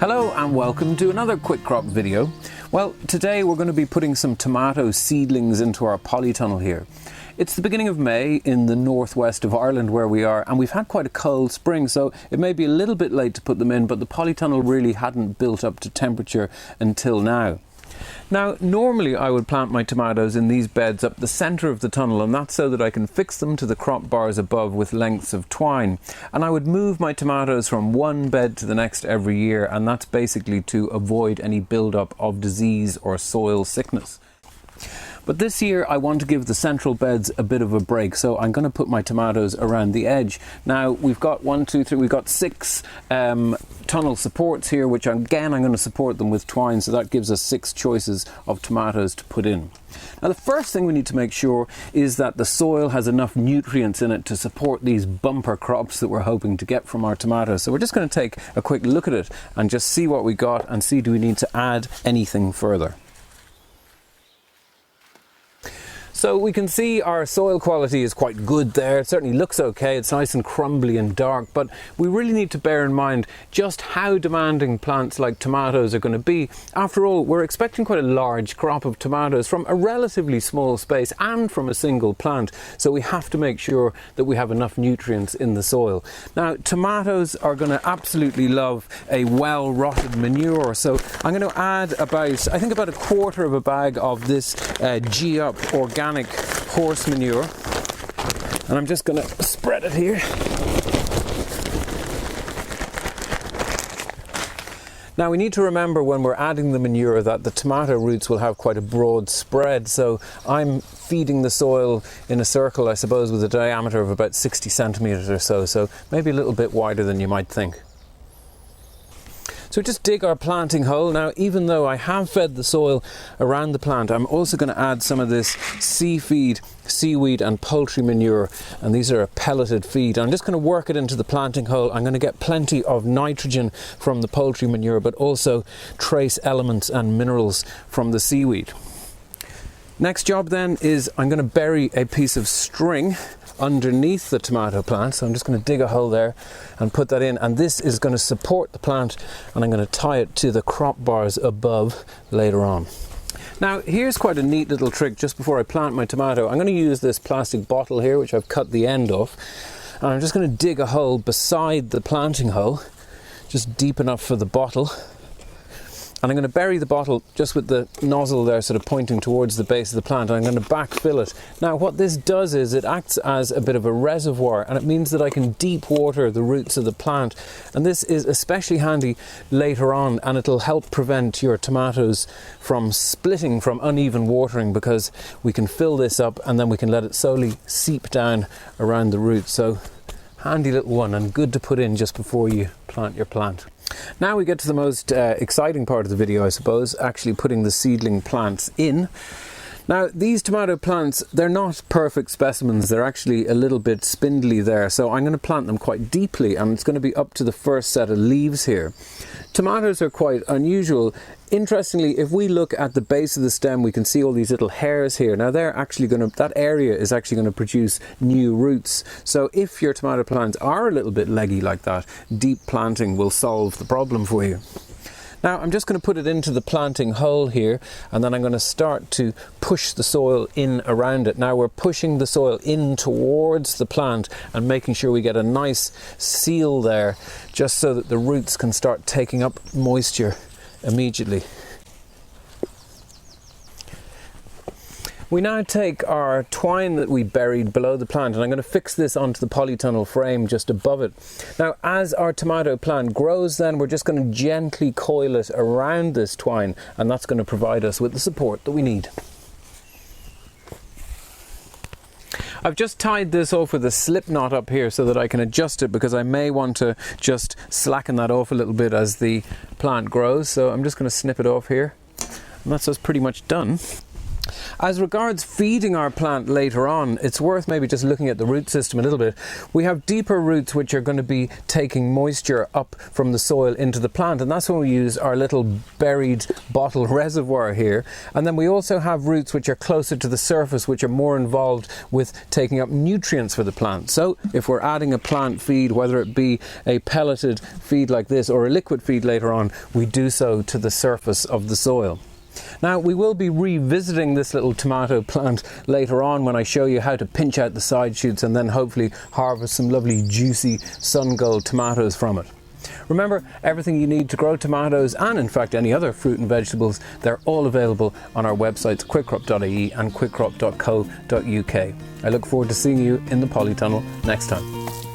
Hello and welcome to another quick crop video. Well, today we're going to be putting some tomato seedlings into our polytunnel here. It's the beginning of May in the northwest of Ireland where we are, and we've had quite a cold spring, so it may be a little bit late to put them in, but the polytunnel really hadn't built up to temperature until now. Now, normally I would plant my tomatoes in these beds up the centre of the tunnel, and that's so that I can fix them to the crop bars above with lengths of twine. And I would move my tomatoes from one bed to the next every year, and that's basically to avoid any build-up of disease or soil sickness. But this year I want to give the central beds a bit of a break, so I'm going to put my tomatoes around the edge. Now we've got we've got 6 tunnel supports here, which again I'm going to support them with twine, so that gives us 6 choices of tomatoes to put in. Now the first thing we need to make sure is that the soil has enough nutrients in it to support these bumper crops that we're hoping to get from our tomatoes. So we're just going to take a quick look at it and just see what we got and see do we need to add anything further. So we can see our soil quality is quite good there. It certainly looks okay. It's nice and crumbly and dark, but we really need to bear in mind just how demanding plants like tomatoes are going to be. After all, we're expecting quite a large crop of tomatoes from a relatively small space and from a single plant. So we have to make sure that we have enough nutrients in the soil. Now, tomatoes are going to absolutely love a well-rotted manure. So I'm going to add about a quarter of a bag of this G-Up organic horse manure, and I'm just going to spread it here. Now we need to remember when we're adding the manure that the tomato roots will have quite a broad spread, so I'm feeding the soil in a circle, I suppose, with a diameter of about 60 centimeters or so maybe a little bit wider than you might think. So just dig our planting hole. Now, even though I have fed the soil around the plant, I'm also going to add some of this seaweed and poultry manure, and these are a pelleted feed. I'm just going to work it into the planting hole. I'm going to get plenty of nitrogen from the poultry manure, but also trace elements and minerals from the seaweed. Next job then is I'm going to bury a piece of string underneath the tomato plant, so I'm just going to dig a hole there and put that in, and this is going to support the plant, and I'm going to tie it to the crop bars above later on. Now here's quite a neat little trick just before I plant my tomato. I'm going to use this plastic bottle here, which I've cut the end off, and I'm just going to dig a hole beside the planting hole, just deep enough for the bottle. And I'm going to bury the bottle just with the nozzle there sort of pointing towards the base of the plant, and I'm going to backfill it. Now what this does is it acts as a bit of a reservoir, and it means that I can deep water the roots of the plant, and this is especially handy later on, and it'll help prevent your tomatoes from splitting from uneven watering, because we can fill this up and then we can let it slowly seep down around the roots. So handy little one, and good to put in just before you plant your plant. Now we get to the most exciting part of the video, I suppose, actually putting the seedling plants in. Now these tomato plants, they're not perfect specimens, they're actually a little bit spindly there, so I'm going to plant them quite deeply, and it's going to be up to the first set of leaves here. Tomatoes are quite unusual. Interestingly, if we look at the base of the stem, we can see all these little hairs here. Now that area is actually going to produce new roots. So if your tomato plants are a little bit leggy like that, deep planting will solve the problem for you. Now I'm just going to put it into the planting hole here, and then I'm going to start to push the soil in around it. Now we're pushing the soil in towards the plant and making sure we get a nice seal there, just so that the roots can start taking up moisture immediately. We now take our twine that we buried below the plant, and I'm going to fix this onto the polytunnel frame just above it. Now as our tomato plant grows, then we're just going to gently coil it around this twine, and that's going to provide us with the support that we need. I've just tied this off with a slip knot up here so that I can adjust it, because I may want to just slacken that off a little bit as the plant grows. So I'm just going to snip it off here, and that's us pretty much done. As regards feeding our plant later on, it's worth maybe just looking at the root system a little bit. We have deeper roots which are going to be taking moisture up from the soil into the plant, and that's when we use our little buried bottle reservoir here. And then we also have roots which are closer to the surface, which are more involved with taking up nutrients for the plant. So if we're adding a plant feed, whether it be a pelleted feed like this or a liquid feed later on, we do so to the surface of the soil. Now, we will be revisiting this little tomato plant later on when I show you how to pinch out the side shoots and then hopefully harvest some lovely juicy sun gold tomatoes from it. Remember, everything you need to grow tomatoes, and in fact any other fruit and vegetables, they're all available on our websites quickcrop.ie and quickcrop.co.uk. I look forward to seeing you in the Polytunnel next time.